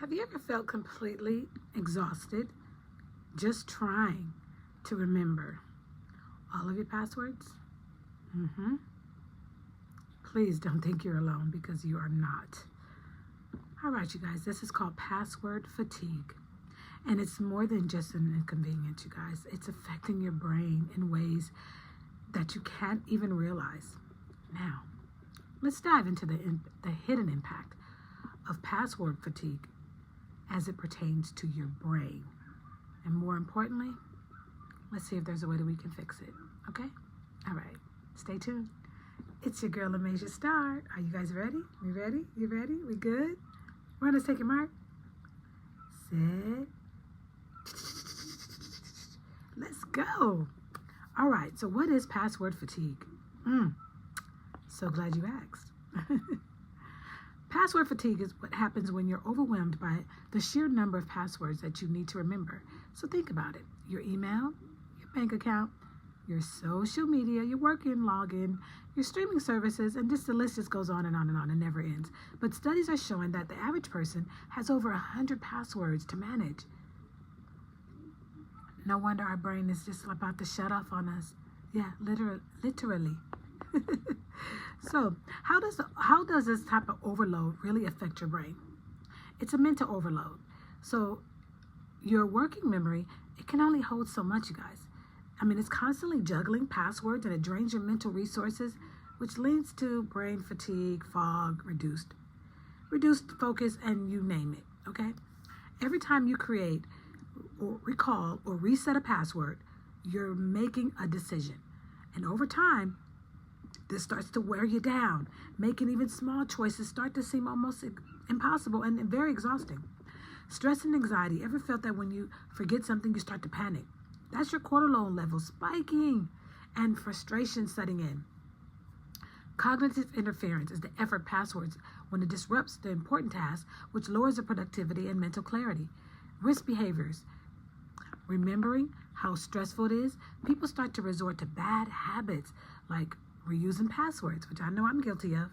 Have you ever felt completely exhausted just trying to remember all of your passwords? Please don't think you're alone, because you are not. All right, you guys, this is called password fatigue. And it's more than just an inconvenience, you guys. It's affecting your brain in ways that you can't even realize. Now, let's dive into the hidden impact of password fatigue as it pertains to your brain. And more importantly, let's see if there's a way that we can fix it. Okay? All right. Stay tuned. It's your girl, Amasia Star. Are you guys ready? We ready? You ready? We good? We're going to take a mark. Set. Let's go. All right. So what is password fatigue? So glad you asked. Password fatigue is what happens when you're overwhelmed by the sheer number of passwords that you need to remember. So think about it. Your email, your bank account, your social media, your work-in, login, your streaming services, and just the list just goes on and on and on and never ends. But studies are showing that the average person has over 100 passwords to manage. No wonder our brain is just about to shut off on us. Yeah, literally. So how does this type of overload really affect your brain? It's a mental overload. So your working memory, it can only hold so much, you guys. I mean, it's constantly juggling passwords, and it drains your mental resources, which leads to brain fatigue, fog, reduced focus, and you name it, okay? Every time you create or recall or reset a password, you're making a decision. And over time, this starts to wear you down, making even small choices start to seem almost impossible and very exhausting. Stress and anxiety. Ever felt that when you forget something, you start to panic? That's your cortisol levels spiking and frustration setting in. Cognitive interference is the effort passwords when it disrupts the important tasks, which lowers the productivity and mental clarity. Risk behaviors. Remembering how stressful it is, people start to resort to bad habits like reusing passwords, which I know I'm guilty of,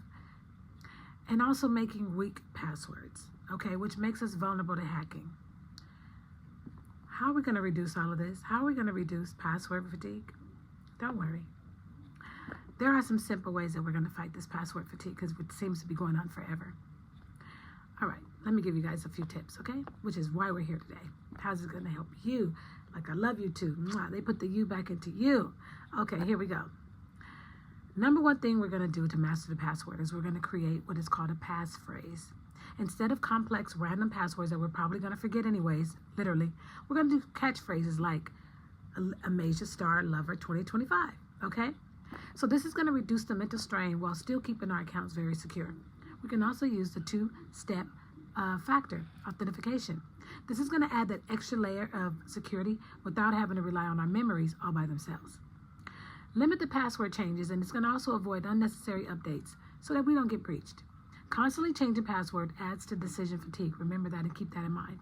and also making weak passwords, okay, which makes us vulnerable to hacking. How are we going to reduce all of this? How are we going to reduce password fatigue? Don't worry. There are some simple ways that we're going to fight this password fatigue, because it seems to be going on forever. All right, let me give you guys a few tips, okay, which is why we're here today. How's it going to help you? Like I love you too. They put the you back into you. Okay, here we go. Number one thing we're going to do to master the password is we're going to create what is called a passphrase. Instead of complex random passwords that we're probably going to forget anyways, literally, we're going to do catchphrases like Amasia Star Lover 2025, okay? So this is going to reduce the mental strain while still keeping our accounts very secure. We can also use the two-step factor authentication. This is going to add that extra layer of security without having to rely on our memories all by themselves. Limit the password changes, and it's going to also avoid unnecessary updates so that we don't get breached. Constantly changing password adds to decision fatigue. Remember that and keep that in mind.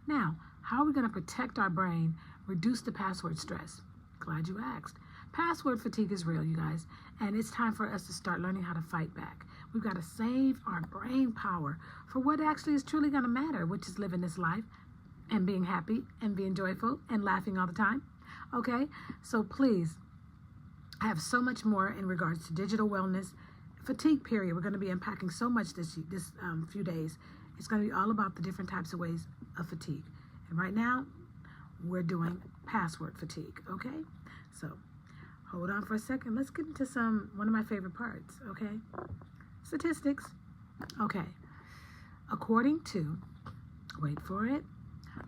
Now, how are we going to protect our brain, reduce the password stress? Glad you asked. Password fatigue is real, you guys, and it's time for us to start learning how to fight back. We've got to save our brain power for what actually is truly going to matter, which is living this life and being happy and being joyful and laughing all the time. Okay, so please, I have so much more in regards to digital wellness, fatigue period. We're going to be unpacking so much this few days. It's going to be all about the different types of ways of fatigue. And right now, we're doing password fatigue, okay? So hold on for a second. Let's get into one of my favorite parts, okay? Statistics. Okay. According to a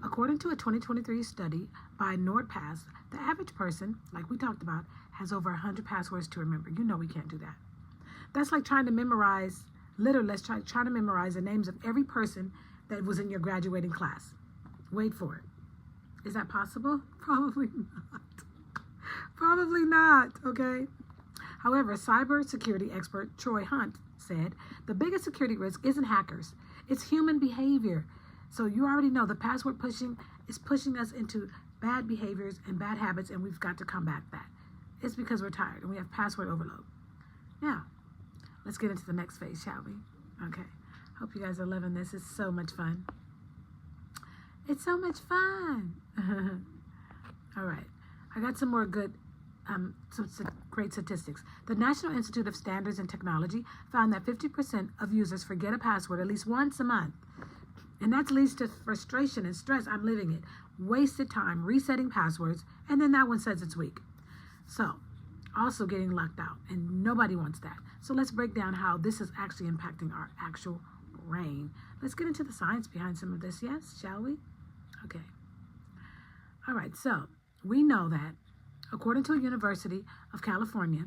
2023 study by NordPass, the average person, like we talked about, has over 100 passwords to remember. You know we can't do that. That's like trying to memorize, literally, let's try to memorize the names of every person that was in your graduating class. Wait for it. Is that possible? Probably not. Probably not, okay? However, cybersecurity expert Troy Hunt said, the biggest security risk isn't hackers, it's human behavior. So you already know the password pushing is pushing us into bad behaviors and bad habits, and we've got to combat that. It's because we're tired and we have password overload. Now, let's get into the next phase, shall we? Okay. Hope you guys are loving this. It's so much fun. It's so much fun. All right. I got some more good, some great statistics. The National Institute of Standards and Technology found that 50% of users forget a password at least once a month. And that leads to frustration and stress. I'm living it. Wasted time resetting passwords, and then that one says it's weak. So, also getting locked out, and nobody wants that. So let's break down how this is actually impacting our actual brain. Let's get into the science behind some of this, yes, shall we? Okay. All right, so we know that according to a University of California,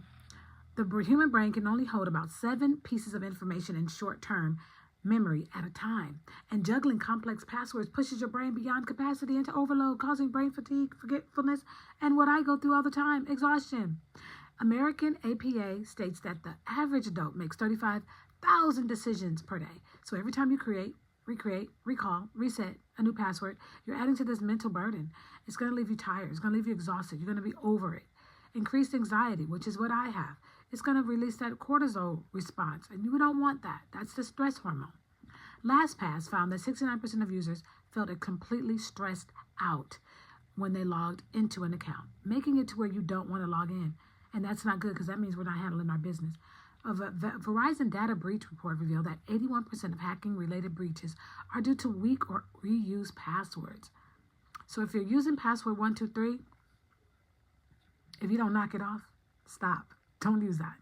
the human brain can only hold about 7 pieces of information in short-term memory at a time. And juggling complex passwords pushes your brain beyond capacity into overload, causing brain fatigue, forgetfulness, and what I go through all the time, exhaustion. American APA states that the average adult makes 35,000 decisions per day. So every time you create, recreate, recall, reset a new password, you're adding to this mental burden. It's going to leave you tired. It's going to leave you exhausted. You're going to be over it. Increased anxiety, which is what I have. It's going to release that cortisol response, and you don't want that. That's the stress hormone. LastPass found that 69% of users felt completely stressed out when they logged into an account, making it to where you don't want to log in. And that's not good because that means we're not handling our business. A Verizon data breach report revealed that 81% of hacking-related breaches are due to weak or reused passwords. So if you're using password 123, if you don't knock it off, stop. Don't use that.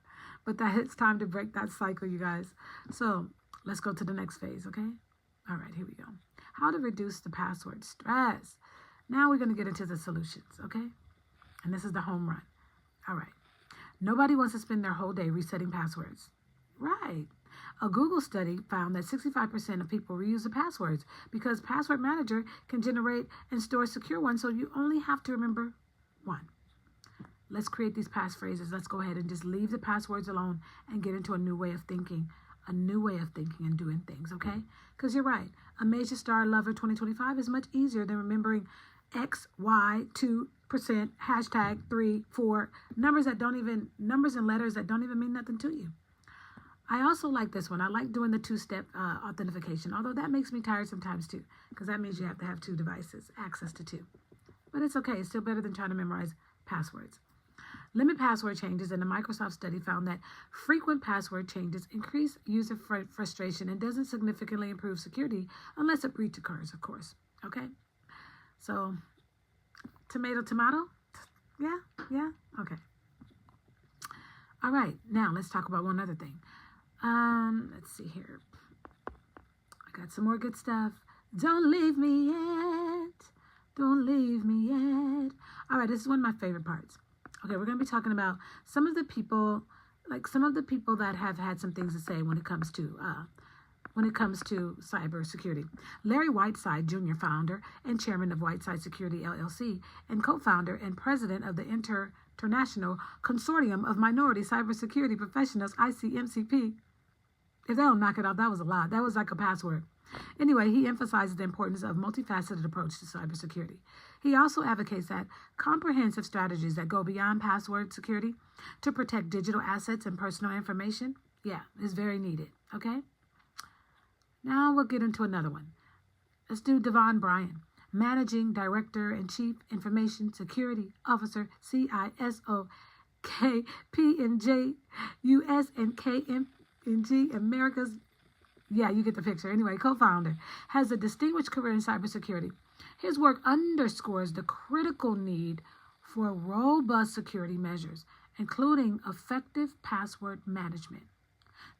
But it's time to break that cycle, you guys. So let's go to the next phase, okay? All right, here we go. How to reduce the password stress. Now we're going to get into the solutions, okay? And this is the home run. All right. Nobody wants to spend their whole day resetting passwords. Right. A Google study found that 65% of people reuse the passwords because Password Manager can generate and store secure ones, so you only have to remember one. Let's create these passphrases. Let's go ahead and just leave the passwords alone and get into a new way of thinking and doing things, okay? Because you're right. A Major Star Lover 2025 is much easier than remembering X, Y, 2%, hashtag 3, 4, numbers and letters that don't even mean nothing to you. I also like this one. I like doing the 2-step authentication, although that makes me tired sometimes too, because that means you have to have 2 devices, access to 2. But it's okay. It's still better than trying to memorize passwords. Limit password changes in a Microsoft study found that frequent password changes increase user frustration and doesn't significantly improve security unless a breach occurs, of course. Okay? So, tomato? Yeah? Okay. All right, now let's talk about one other thing. Let's see here. I got some more good stuff. Don't leave me yet. Don't leave me yet. All right, this is one of my favorite parts. Okay, we're going to be talking about some of the people that have had some things to say when it comes to cybersecurity. Larry Whiteside, Jr., founder and chairman of Whiteside Security, LLC, and co-founder and president of the International Consortium of Minority Cybersecurity Professionals, ICMCP. If they don't knock it off, that was a lot. That was like a password. Anyway, he emphasizes the importance of multifaceted approach to cybersecurity. He also advocates that comprehensive strategies that go beyond password security to protect digital assets and personal information, is very needed, okay? Now we'll get into another one. Let's do Devon Bryan, Managing Director and Chief Information Security Officer, CISO, KPMG, US and KMG, America's. Yeah, you get the picture. Anyway, co-founder, has a distinguished career in cybersecurity. His work underscores the critical need for robust security measures, including effective password management,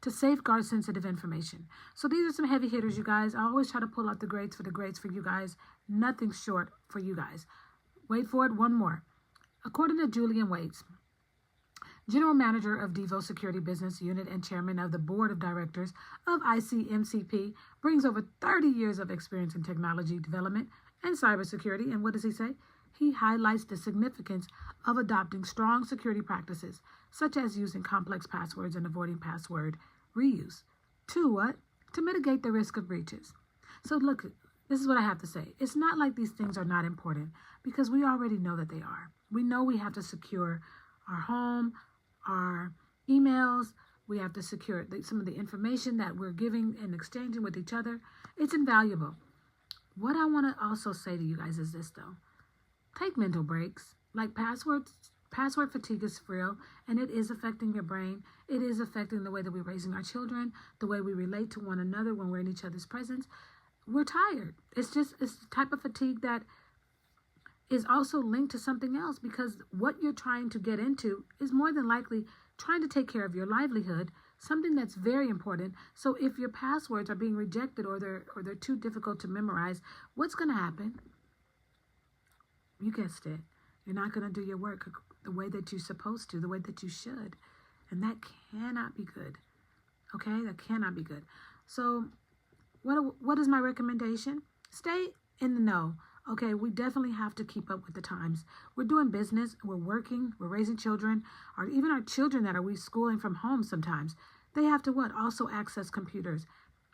to safeguard sensitive information. So these are some heavy hitters, you guys. I always try to pull out the grades for you guys. Nothing short for you guys. Wait for it, one more. According to Julian Waits, General Manager of Devo Security Business Unit and Chairman of the Board of Directors of ICMCP, brings over 30 years of experience in technology development and cybersecurity. And what does he say? He highlights the significance of adopting strong security practices, such as using complex passwords and avoiding password reuse. To what? To mitigate the risk of breaches. So look, this is what I have to say. It's not like these things are not important, because we already know that they are. We know we have to secure our home, our emails. We have to secure some of the information that we're giving and exchanging with each other. It's invaluable. What I want to also say to you guys is this, though. Take mental breaks. Like password fatigue is real, and it is affecting your brain. It is affecting the way that we're raising our children, the way we relate to one another when we're in each other's presence. We're tired. It's the type of fatigue that is also linked to something else, because what you're trying to get into is more than likely trying to take care of your livelihood, something that's very important. So if your passwords are being rejected or they're too difficult to memorize, what's going to happen? You guessed it. You're not going to do your work the way that you're supposed to, the way that you should. And that cannot be good. Okay? That cannot be good. So what is my recommendation? Stay in the know. Okay, we definitely have to keep up with the times. We're doing business, we're working, we're raising children, or even our children that we schooling from home sometimes. They have to what? Also access computers.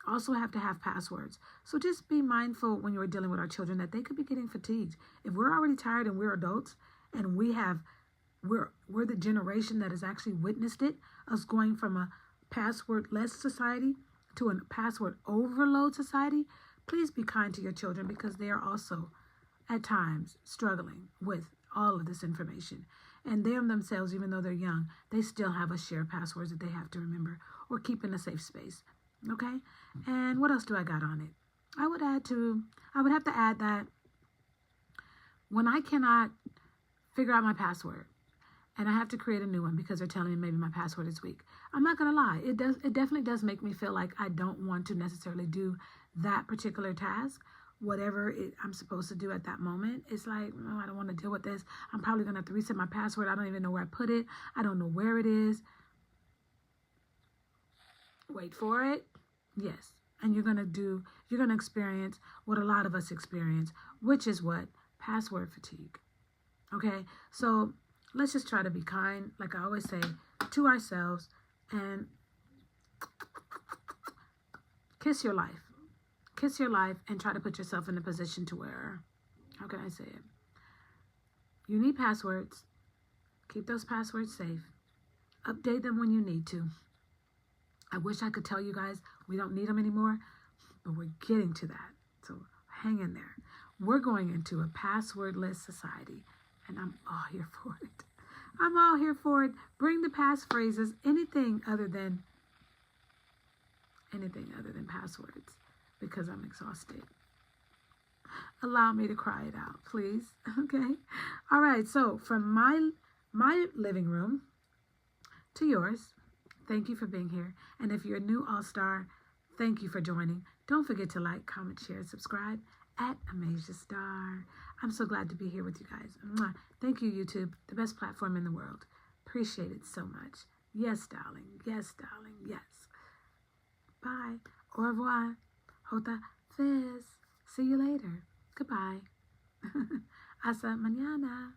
Also have to have passwords. So just be mindful when you're dealing with our children that they could be getting fatigued. If we're already tired and we're adults and we're the generation that has actually witnessed it, us going from a password-less society to a password overload society, please be kind to your children, because they are also at times struggling with all of this information. And they themselves, even though they're young, they still have a share of passwords that they have to remember or keep in a safe space. Okay? And what else do I got on it? I would have to add that when I cannot figure out my password and I have to create a new one because they're telling me maybe my password is weak, I'm not going to lie. It definitely does make me feel like I don't want to necessarily do that particular task. Whatever I'm supposed to do at that moment, it's like, no, I don't want to deal with this. I'm probably going to have to reset my password. I don't even know where I put it. I don't know where it is. Wait for it. Yes. And you're going to experience what a lot of us experience, which is what? Password fatigue. Okay? So let's just try to be kind, like I always say, to ourselves, and kiss your life. Kiss your life and try to put yourself in a position to where, how can I say it? You need passwords. Keep those passwords safe. Update them when you need to. I wish I could tell you guys we don't need them anymore, but we're getting to that. So hang in there. We're going into a passwordless society, and I'm all here for it. I'm all here for it. Bring the passphrases, anything other than passwords, because I'm exhausted. Allow me to cry it out, please. Okay? All right, so from my living room to yours, thank you for being here. And if you're a new all-star, thank you for joining. Don't forget to like, comment, share, and subscribe at Amaze the Star. I'm so glad to be here with you guys. Mwah. Thank you, YouTube, the best platform in the world. Appreciate it so much. Yes, darling. Yes, darling. Yes. Bye. Au revoir. Hota fez. See you later. Goodbye. Hasta mañana.